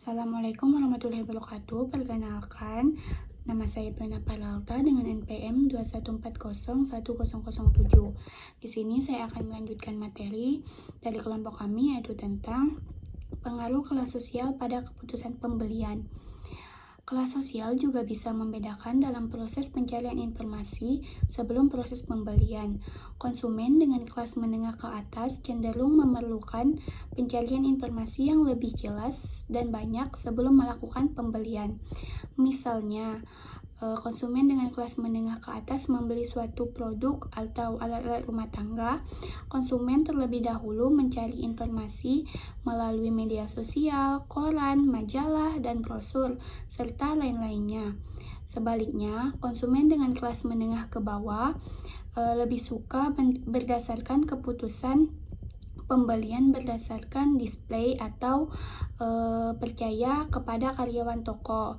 Assalamualaikum warahmatullahi wabarakatuh. Perkenalkan, nama saya Pena Palalta dengan NPM 214010007. Di sini saya akan melanjutkan materi dari kelompok kami, yaitu tentang pengaruh kelas sosial pada keputusan pembelian. Kelas sosial juga bisa membedakan dalam proses pencarian informasi sebelum proses pembelian. Konsumen dengan kelas menengah ke atas cenderung memerlukan pencarian informasi yang lebih jelas dan banyak sebelum melakukan pembelian. Misalnya, konsumen dengan kelas menengah ke atas membeli suatu produk atau alat-alat rumah tangga, konsumen terlebih dahulu mencari informasi melalui media sosial, koran, majalah, dan brosur, serta lain-lainnya. Sebaliknya, konsumen dengan kelas menengah ke bawah lebih suka berdasarkan keputusan pembelian berdasarkan display atau percaya kepada karyawan toko.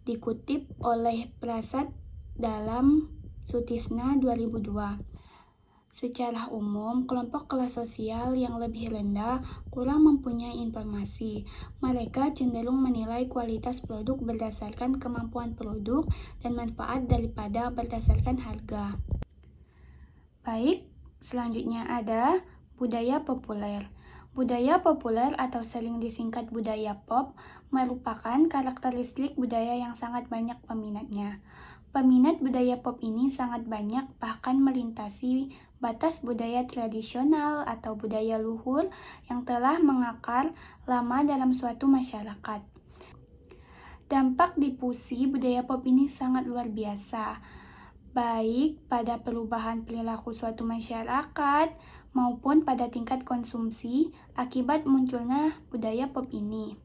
Dikutip oleh Prasad dalam Sutisna 2002. Secara umum, kelompok kelas sosial yang lebih rendah kurang mempunyai informasi. Mereka cenderung menilai kualitas produk berdasarkan kemampuan produk dan manfaat daripada berdasarkan harga. Baik, selanjutnya ada budaya populer. Budaya populer atau sering disingkat budaya pop merupakan karakteristik budaya yang sangat banyak peminatnya. Peminat budaya pop ini sangat banyak, bahkan melintasi batas budaya tradisional atau budaya luhur yang telah mengakar lama dalam suatu masyarakat. Dampak difusi budaya pop ini sangat luar biasa, baik pada perubahan perilaku suatu masyarakat maupun pada tingkat konsumsi akibat munculnya budaya pop ini.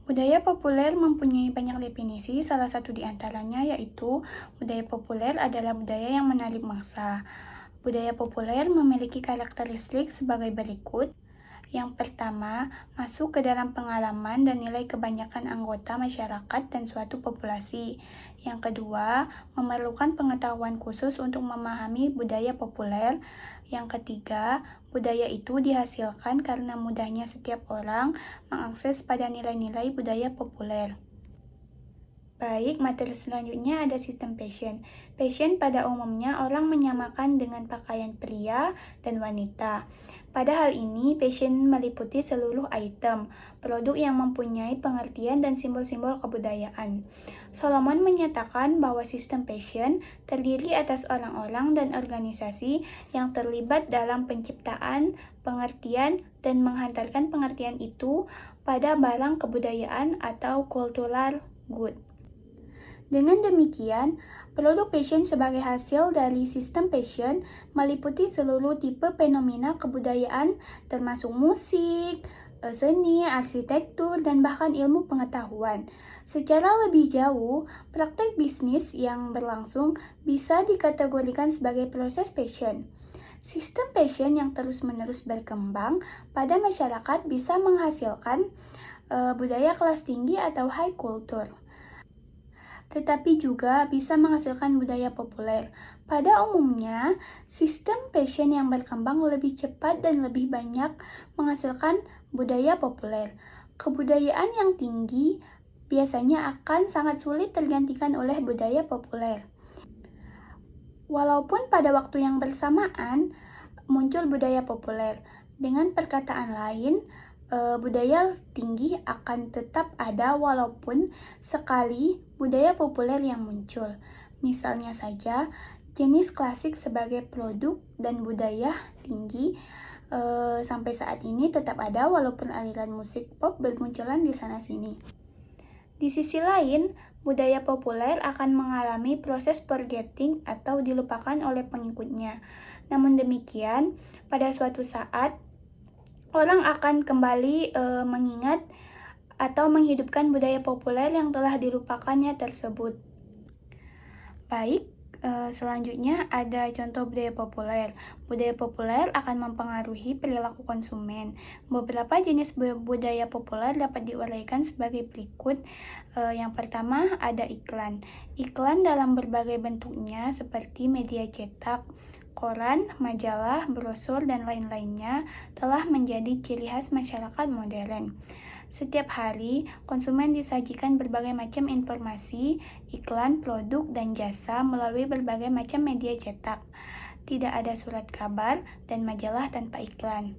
Budaya populer mempunyai banyak definisi, salah satu di antaranya yaitu budaya populer adalah budaya yang menarik massa. Budaya populer memiliki karakteristik sebagai berikut. Yang pertama, masuk ke dalam pengalaman dan nilai kebanyakan anggota masyarakat dan suatu populasi. Yang kedua, memerlukan pengetahuan khusus untuk memahami budaya populer. Yang ketiga, budaya itu dihasilkan karena mudahnya setiap orang mengakses pada nilai-nilai budaya populer. Baik, materi selanjutnya ada sistem fashion. Fashion pada umumnya orang menyamakan dengan pakaian pria dan wanita. Pada hal ini, fashion meliputi seluruh item, produk yang mempunyai pengertian dan simbol-simbol kebudayaan. Solomon menyatakan bahwa sistem fashion terdiri atas orang-orang dan organisasi yang terlibat dalam penciptaan, pengertian, dan menghantarkan pengertian itu pada barang kebudayaan atau cultural good. Dengan demikian, produk fashion sebagai hasil dari sistem fashion meliputi seluruh tipe fenomena kebudayaan termasuk musik, seni, arsitektur, dan bahkan ilmu pengetahuan. Secara lebih jauh, praktek bisnis yang berlangsung bisa dikategorikan sebagai proses fashion. Sistem fashion yang terus-menerus berkembang pada masyarakat bisa menghasilkan budaya kelas tinggi atau high culture, tetapi juga bisa menghasilkan budaya populer. Pada umumnya, sistem fashion yang berkembang lebih cepat dan lebih banyak menghasilkan budaya populer. Kebudayaan yang tinggi biasanya akan sangat sulit tergantikan oleh budaya populer. Walaupun pada waktu yang bersamaan muncul budaya populer, dengan perkataan lain, budaya tinggi akan tetap ada walaupun sekali budaya populer yang muncul. Misalnya saja, jenis klasik sebagai produk dan budaya tinggi sampai saat ini tetap ada walaupun aliran musik pop bermunculan di sana-sini. Di sisi lain, budaya populer akan mengalami proses forgetting atau dilupakan oleh pengikutnya. Namun demikian, pada suatu saat orang akan kembali mengingat atau menghidupkan budaya populer yang telah dilupakannya tersebut. Baik, selanjutnya ada contoh budaya populer. Budaya populer akan mempengaruhi perilaku konsumen. Beberapa jenis budaya populer dapat diuraikan sebagai berikut. Yang pertama ada iklan. Iklan dalam berbagai bentuknya seperti media cetak, koran, majalah, brosur, dan lain-lainnya telah menjadi ciri khas masyarakat modern. Setiap hari, konsumen disajikan berbagai macam informasi, iklan, produk, dan jasa melalui berbagai macam media cetak. Tidak ada surat kabar dan majalah tanpa iklan.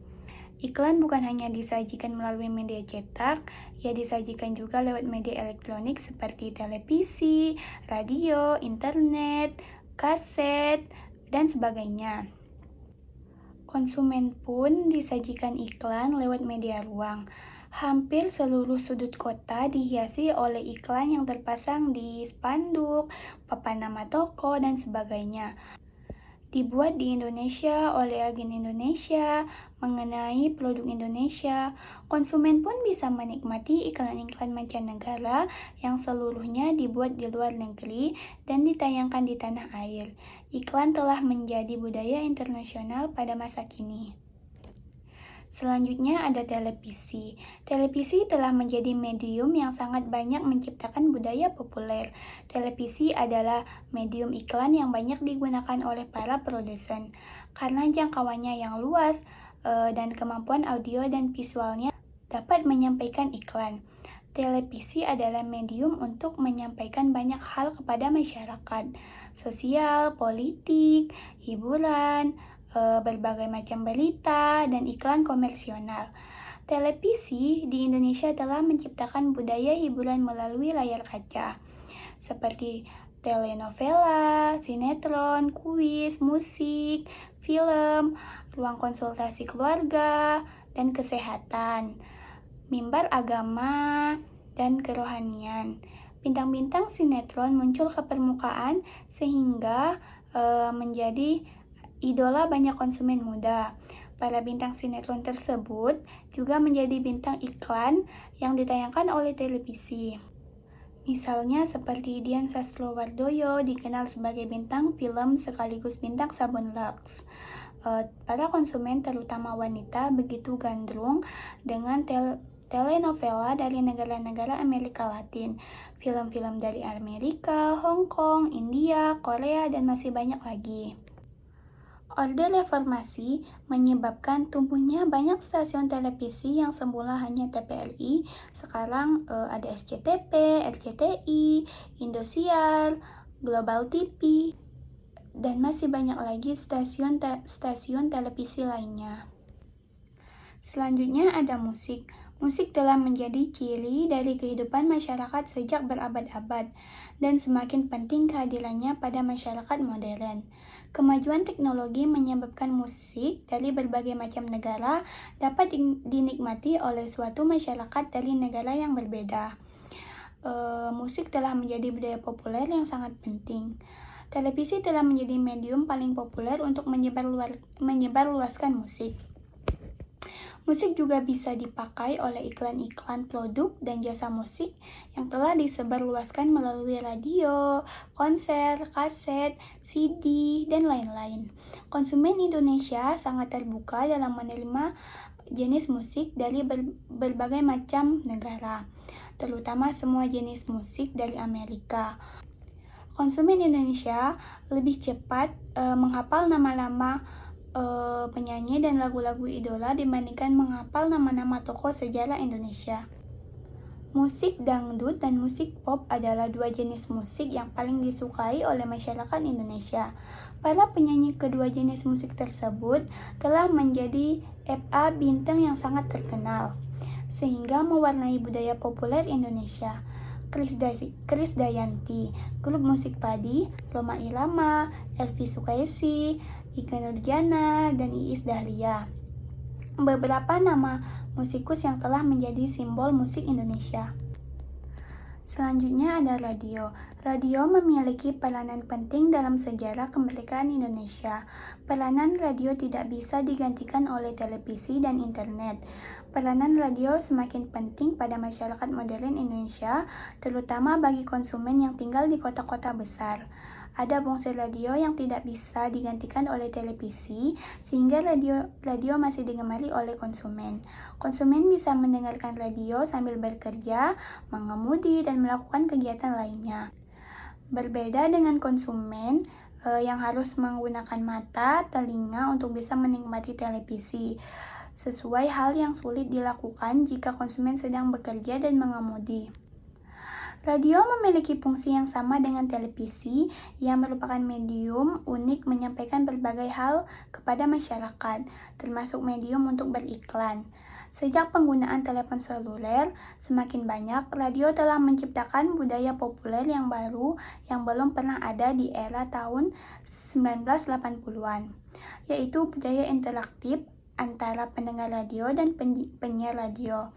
Iklan bukan hanya disajikan melalui media cetak, ia disajikan juga lewat media elektronik seperti televisi, radio, internet, kaset, dan sebagainya. Konsumen pun disajikan iklan lewat media ruang. Hampir seluruh sudut kota dihiasi oleh iklan yang terpasang di spanduk, papan nama toko, dan sebagainya. Dibuat di Indonesia oleh agen Indonesia mengenai produk Indonesia. Konsumen pun bisa menikmati iklan-iklan mancanegara yang seluruhnya dibuat di luar negeri dan ditayangkan di tanah air. Iklan telah menjadi budaya internasional pada masa kini. Selanjutnya ada televisi. Televisi telah menjadi medium yang sangat banyak menciptakan budaya populer. Televisi adalah medium iklan yang banyak digunakan oleh para produsen. Karena jangkauannya yang luas dan kemampuan audio dan visualnya dapat menyampaikan iklan. Televisi adalah medium untuk menyampaikan banyak hal kepada masyarakat. Sosial, politik, hiburan, berbagai macam berita, dan iklan komersional. Televisi di Indonesia telah menciptakan budaya hiburan melalui layar kaca, seperti telenovela, sinetron, kuis, musik, film, ruang konsultasi keluarga, dan kesehatan, mimbar agama, dan kerohanian. Bintang-bintang sinetron muncul ke permukaan sehingga menjadi idola banyak konsumen muda. Para bintang sinetron tersebut juga menjadi bintang iklan yang ditayangkan oleh televisi. Misalnya seperti Dian Sastrowardoyo dikenal sebagai bintang film sekaligus bintang sabun Lux. Para konsumen terutama wanita begitu gandrung dengan telenovela dari negara-negara Amerika Latin, film-film dari Amerika, Hong Kong, India, Korea, dan masih banyak lagi. Orde Reformasi menyebabkan tumbuhnya banyak stasiun televisi yang semula hanya TVRI, sekarang ada SCTV, RCTI, Indosiar, Global TV, dan masih banyak lagi stasiun televisi lainnya. Selanjutnya ada musik. Musik telah menjadi ciri dari kehidupan masyarakat sejak berabad-abad dan semakin penting kehadirannya pada masyarakat modern. Kemajuan teknologi menyebabkan musik dari berbagai macam negara dapat dinikmati oleh suatu masyarakat dari negara yang berbeda. Musik telah menjadi budaya populer yang sangat penting. Televisi telah menjadi medium paling populer untuk menyebarluaskan musik. Musik juga bisa dipakai oleh iklan-iklan produk dan jasa musik yang telah disebarluaskan melalui radio, konser, kaset, CD, dan lain-lain. Konsumen Indonesia sangat terbuka dalam menerima jenis musik dari berbagai macam negara, terutama semua jenis musik dari Amerika. Konsumen Indonesia lebih cepat menghafal nama-nama penyanyi dan lagu-lagu idola dibandingkan menghafal nama-nama tokoh sejarah Indonesia. Musik dangdut dan musik pop adalah dua jenis musik yang paling disukai oleh masyarakat Indonesia. Para penyanyi kedua jenis musik tersebut telah menjadi FA bintang yang sangat terkenal, sehingga mewarnai budaya populer Indonesia. Krisdayanti, grup musik Padi, Rhoma Irama, Elvi Sukaesih, Ikke Nurjana, dan Iis Dahlia. Beberapa nama musikus yang telah menjadi simbol musik Indonesia. Selanjutnya ada radio. Radio memiliki peranan penting dalam sejarah kemerdekaan Indonesia. Peranan radio tidak bisa digantikan oleh televisi dan internet. Peranan radio semakin penting pada masyarakat modern Indonesia, terutama bagi konsumen yang tinggal di kota-kota besar. Ada fungsi radio yang tidak bisa digantikan oleh televisi, sehingga radio masih digemari oleh konsumen. Konsumen bisa mendengarkan radio sambil bekerja, mengemudi, dan melakukan kegiatan lainnya. Berbeda dengan konsumen yang harus menggunakan mata, telinga untuk bisa menikmati televisi. sesuai hal yang sulit dilakukan jika konsumen sedang bekerja dan mengemudi. Radio memiliki fungsi yang sama dengan televisi, yang merupakan medium unik menyampaikan berbagai hal kepada masyarakat, termasuk medium untuk beriklan. Sejak penggunaan telepon seluler semakin banyak, radio telah menciptakan budaya populer yang baru yang belum pernah ada di era tahun 1980-an, yaitu budaya interaktif antara pendengar radio dan penyiar radio,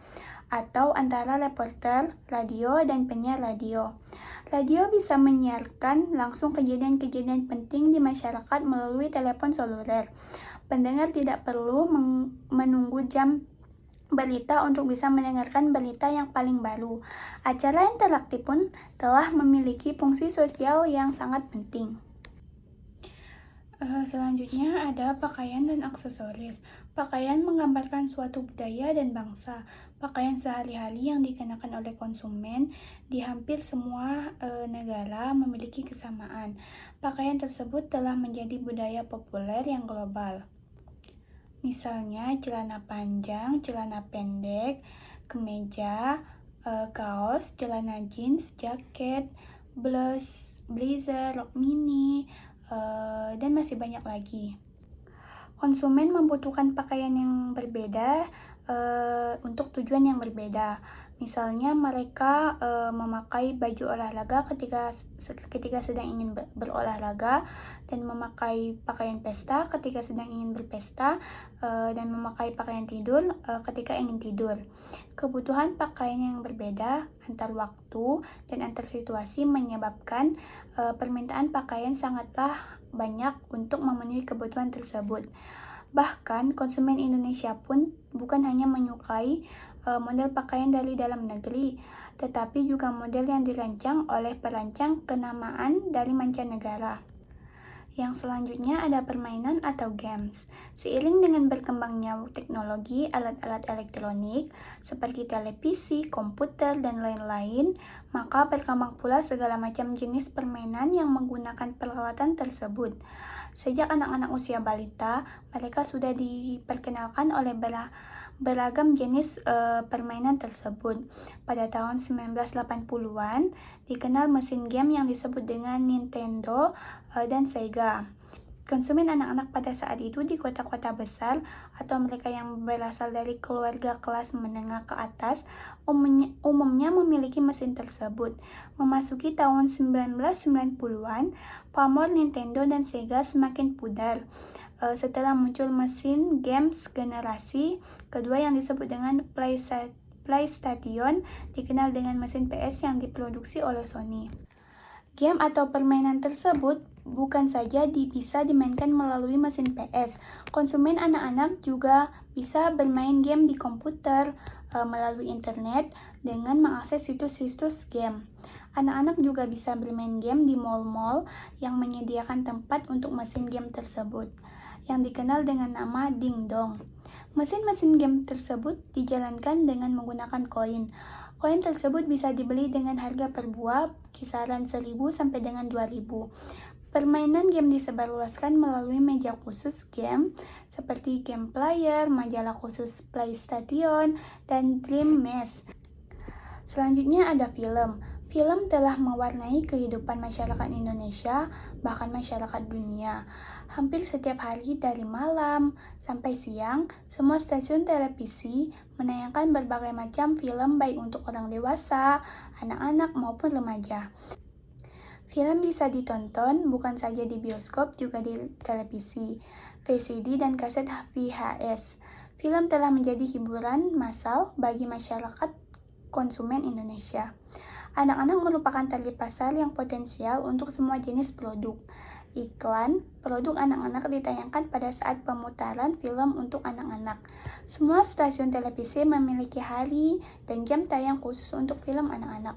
atau antara reporter radio dan penyiar radio. Radio bisa menyiarkan langsung kejadian-kejadian penting di masyarakat melalui telepon seluler. Pendengar tidak perlu menunggu jam berita untuk bisa mendengarkan berita yang paling baru. Acara interaktif pun telah memiliki fungsi sosial yang sangat penting. Selanjutnya ada pakaian dan aksesoris. Pakaian menggambarkan suatu budaya dan bangsa. Pakaian sehari-hari yang dikenakan oleh konsumen di hampir semua negara memiliki kesamaan. Pakaian tersebut telah menjadi budaya populer yang global. Misalnya celana panjang, celana pendek, kemeja, kaos, celana jeans, jaket, blouse, blazer, rok mini, dan masih banyak lagi. Konsumen membutuhkan pakaian yang berbeda untuk tujuan yang berbeda. Misalnya mereka memakai baju olahraga ketika sedang ingin berolahraga, dan memakai pakaian pesta ketika sedang ingin berpesta, dan memakai pakaian tidur ketika ingin tidur. Kebutuhan pakaian yang berbeda antar waktu dan antar situasi menyebabkan permintaan pakaian sangatlah banyak untuk memenuhi kebutuhan tersebut. Bahkan konsumen Indonesia pun bukan hanya menyukai model pakaian dari dalam negeri, tetapi juga model yang dirancang oleh perancang kenamaan dari mancanegara. Yang selanjutnya ada permainan atau games. Seiring dengan berkembangnya teknologi alat-alat elektronik seperti televisi, komputer, dan lain-lain, maka berkembang pula segala macam jenis permainan yang menggunakan peralatan tersebut. Sejak anak-anak usia balita, mereka sudah diperkenalkan oleh beragam jenis permainan tersebut. Pada tahun 1980-an, dikenal mesin game yang disebut dengan Nintendo dan Sega. Konsumen anak-anak pada saat itu di kota-kota besar atau mereka yang berasal dari keluarga kelas menengah ke atas umumnya memiliki mesin tersebut. Memasuki tahun 1990-an, pamor Nintendo dan Sega semakin pudar setelah muncul mesin games generasi kedua yang disebut dengan PlayStation, dikenal dengan mesin PS yang diproduksi oleh Sony. Game atau permainan tersebut bukan saja bisa dimainkan melalui mesin PS. Konsumen anak-anak juga bisa bermain game di komputer melalui internet dengan mengakses situs-situs game. Anak-anak juga bisa bermain game di mall-mall yang menyediakan tempat untuk mesin game tersebut, yang dikenal dengan nama Dingdong. Mesin-mesin game tersebut dijalankan dengan menggunakan koin. Koin tersebut bisa dibeli dengan harga per buah kisaran 1.000 sampai dengan 2.000. Permainan game disebarluaskan melalui meja khusus game seperti Game Player, majalah khusus PlayStation, dan Dream Mesh. Selanjutnya ada film. Film telah mewarnai kehidupan masyarakat Indonesia, bahkan masyarakat dunia. Hampir setiap hari dari malam sampai siang, semua stasiun televisi menayangkan berbagai macam film baik untuk orang dewasa, anak-anak maupun remaja. Film bisa ditonton bukan saja di bioskop, juga di televisi, VCD, dan kaset VHS. Film telah menjadi hiburan massal bagi masyarakat konsumen Indonesia. Anak-anak merupakan target pasar yang potensial untuk semua jenis produk. Iklan produk anak-anak ditayangkan pada saat pemutaran film untuk anak-anak. Semua stasiun televisi memiliki hari dan jam tayang khusus untuk film anak-anak.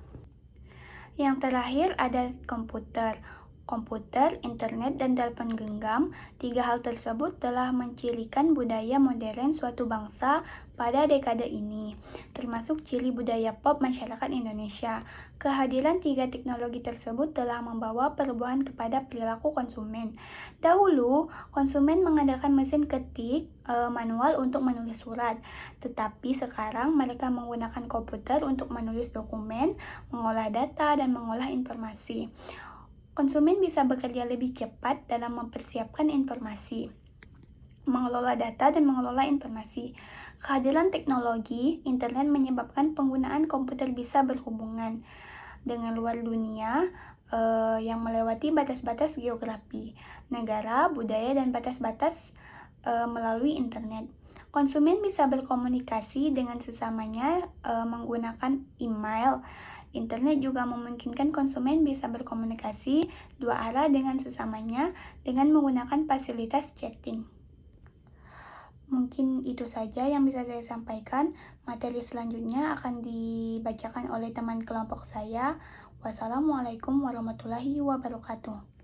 Yang terakhir ada komputer. Komputer, internet, dan telepon genggam, tiga hal tersebut telah mencirikan budaya modern suatu bangsa pada dekade ini, termasuk ciri budaya pop masyarakat Indonesia. Kehadiran tiga teknologi tersebut telah membawa perubahan kepada perilaku konsumen. Dahulu, konsumen mengandalkan mesin ketik manual untuk menulis surat, tetapi sekarang mereka menggunakan komputer untuk menulis dokumen, mengolah data, dan mengolah informasi. Konsumen bisa bekerja lebih cepat dalam mempersiapkan informasi, mengelola data, dan mengelola informasi. Kehadiran teknologi internet menyebabkan penggunaan komputer bisa berhubungan dengan luar dunia yang melewati batas-batas geografi, negara, budaya, dan batas-batas melalui internet. Konsumen bisa berkomunikasi dengan sesamanya menggunakan email. Internet juga memungkinkan konsumen bisa berkomunikasi dua arah dengan sesamanya dengan menggunakan fasilitas chatting. Mungkin itu saja yang bisa saya sampaikan. Materi selanjutnya akan dibacakan oleh teman kelompok saya. Wassalamualaikum warahmatullahi wabarakatuh.